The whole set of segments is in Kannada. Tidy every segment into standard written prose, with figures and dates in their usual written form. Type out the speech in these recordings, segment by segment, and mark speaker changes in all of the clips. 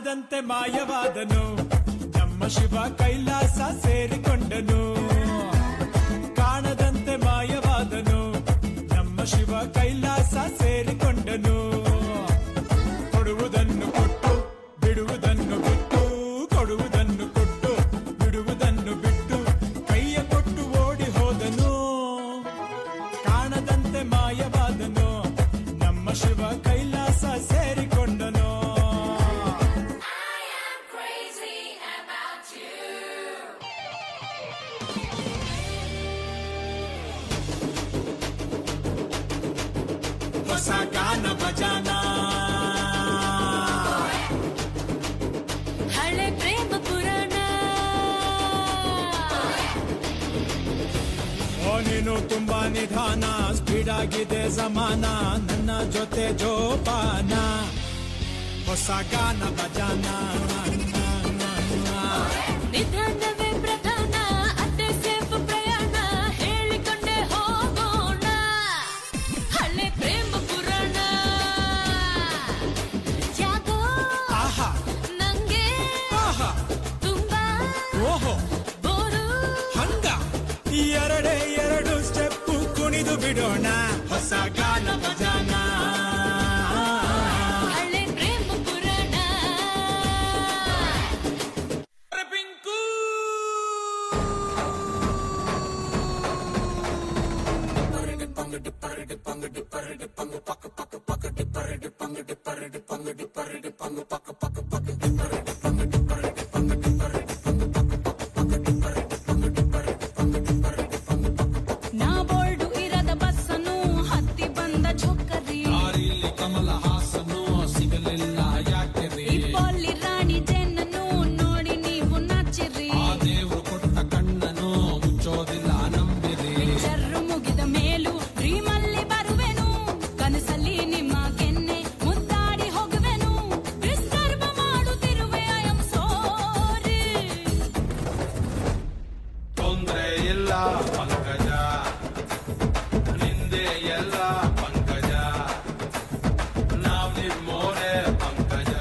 Speaker 1: ಕಾಣದಂತೆ ಮಾಯವಾದನು ನಮ್ಮ ಶಿವ ಕೈಲಾಸ ಸೇರಿಕೊಂಡನು ಕಾಣದಂತೆ ಮಾಯವಾದನು ನಮ್ಮ ಶಿವ ಕೈಲಾಸ ಸೇರಿಕೊಂಡನು ಕೊಡುವುದನ್ನು ಕೊಟ್ಟು ಬಿಡುವುದನ್ನು ಬಿಟ್ಟು ಕೊಡುವುದನ್ನು ಕೊಟ್ಟು ಬಿಡುವುದನ್ನು ಬಿಟ್ಟು ಕೈಯ ಕೊಟ್ಟು ಓಡಿ ಹೋದನು ಕಾಣದಂತೆ ಮಾಯವಾದನು ನಮ್ಮ ಶಿವ ಕೈಲಾಸ ಸೇರಿಕೊಂಡನು ಹೊಸ ಗಾನ ಭಜಾನ
Speaker 2: ಹಳೆ ಪ್ರೇಮ ಪುರಾಣ
Speaker 1: ಓ ನೀನು ತುಂಬಾ ನಿಧಾನ ಸ್ಪೀಡ್ ಆಗಿದೆ ಸಮಾನ ನನ್ನ ಜೊತೆ ಜೋಪಾನ ಹೊಸ ಗಾನ ಭಜಾನ
Speaker 2: ನಿಧಾನವೇ ಪ್ರಧಾನ ಅದೇ ಸೇಫ್ ಪ್ರಯಾಣ ಹೇಳಿಕೊಂಡೆ ಹೋಗೋಣ ಹಳೆ ಪ್ರೇಮ ಪುರಾಣ ಯಾಕೋ
Speaker 1: ಆಹಾ
Speaker 2: ನಂಗೆ
Speaker 1: ಆಹಾ
Speaker 2: ತುಂಬಾ
Speaker 1: ಓಹೋ
Speaker 2: ಬೋರು
Speaker 1: ಹಂಗ ಎರಡು ಸ್ಟೆಪ್ ಕುಣಿದು ಬಿಡೋಣ ಹೊಸ ಗಾನ ಭಜಾನ
Speaker 2: ಹಳೆ ಪ್ರೇಮ ಪುರಾಣ
Speaker 1: ಪಿಂಕು
Speaker 2: ನಾ ಬೋರ್ಡು ಇರದ ಬಸ್ಸನ್ನು ಹತ್ತಿ ಬಂದ ಚೊಕ್ಕರಿ
Speaker 3: ದಾರಿಲಿ ಕಮಲ ಹಾಸನು ಸಿಗಲಿಲ್ಲ ಯಾಕೆರಿ
Speaker 2: ಇಪ್ಪಲ್ಲಿ ರಾಣಿ ಜೇನನ್ನು ನೋಡಿ ನೀವು ನಾಚಿರಿ
Speaker 3: ಆ ದೇವ್ರು ಕೊಟ್ಟ ಕಣ್ಣನು ಮುಚ್ಚೋದಿಲ್ಲ ನಂಬಿರಿ
Speaker 2: ಪಿಕ್ಚರ್ ಮುಗಿದ ಮೇಲೂ ಡ್ರೀಮಲ್ಲಿ ಬರುವೆನು ಕನಸಲ್ಲಿ ನಿಮ್ಮ ಕೆನ್ನೆ ಮುದ್ದಾಡಿ ಹೋಗುವೆನು ಡಿಸ್ಟರ್ಬ್ ಮಾಡುತ್ತಿರುವೆ ಐ ಆಮ್ ಸಾರಿ
Speaker 3: ತೊಂದ್ರೆ ಇಲ್ಲ ಪಂಕಜ ನಿಂದೆ ಎಲ್ಲ ಪಂಕಜ ನಾವ್ ನಿಮ್ಮೋರೆ ಪಂಕಜ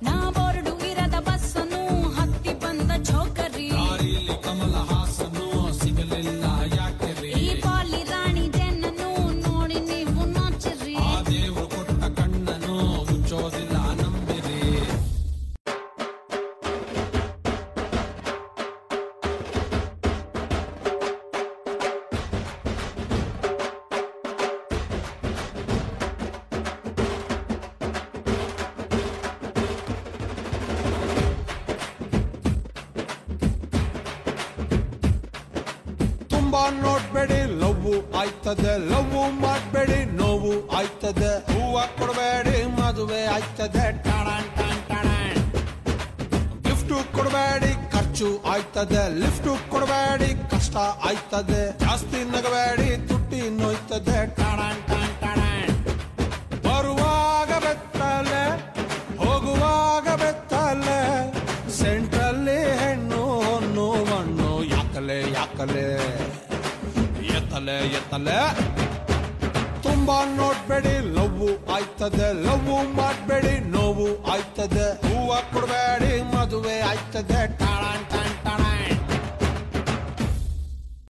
Speaker 2: ನಾ ಬೋರ್ಡು ಇರದ ಬಸ್ಸನ್ನು ಹತ್ತಿ ಬಂದ ಚೌಕರಿ
Speaker 3: ದಾರಿಲಿ ಕಮಲ ಹಾಸನು ಸಿಗಲಿಲ್ಲ ಯಾಕೆರಿ
Speaker 2: ಈ ಪಾಲಿ ರಾಣಿ ಜೇನನ್ನು ನೋಡಿ ನೀವು ನಾಚಿರಿ
Speaker 3: ಆ ದೇವ್ರು ಕೊಟ್ಟ ಕಣ್ಣನು ಮುಚ್ಚೋದಿಲ್ಲ ನಂಬಿರಿ
Speaker 4: ತುಂಬಾ ನೋಡ್ಬೇಡಿ ಲವ್ ಆಯ್ತದೆ ಲವ್ ಮಾಡ್ಬೇಡಿ ನೋವು ಆಯ್ತದೆ ಹೂವ ಕೊಡಬೇಡಿ ಮದುವೆ ಆಯ್ತದೆ ಟಾಣಾನ್ ಟಾಣ್ ಟಾಣಾನ್ ಗಿಫ್ಟ್ ಕೊಡಬೇಡಿ ಖರ್ಚು ಆಯ್ತದೆ ಲಿಫ್ಟ್ ಕೊಡಬೇಡಿ ಕಷ್ಟ ಆಯ್ತದೆ ಜಾಸ್ತಿ ನಗಬೇಡಿ ತುಟ್ಟಿ ನೋಯ್ತದೆ ಟಾಣಾನ್ ಟಾಣ್ ಟಾಣಾನ್ ಬರುವಾಗ ಬೆತ್ತಲೆ ಹೋಗುವಾಗ ಬೆತ್ತಲೆ ಸೆಂಟ್ರಲ್ಲಿ ಹೆಣ್ಣು ಹೊನ್ನು ಮಣ್ಣು ಯಾಕಲೆ ಯಾಕಲೆ ಎತ್ತಲೆ ಎತ್ತಲೆ ತುಂಬಾ ನೋಡ್ಬೇಡಿ ಲವ್ ಆಯ್ತದೆ ಲವ್ ಮಾಡ್ಬೇಡಿ ನೋವು ಆಯ್ತದೆ ಹೂವ ಕೊಡಬೇಡಿ ಮದುವೆ ಆಯ್ತದೆ ಟಾಣಾನ್ ಟಾಣ್ ಟಾಣಾನ್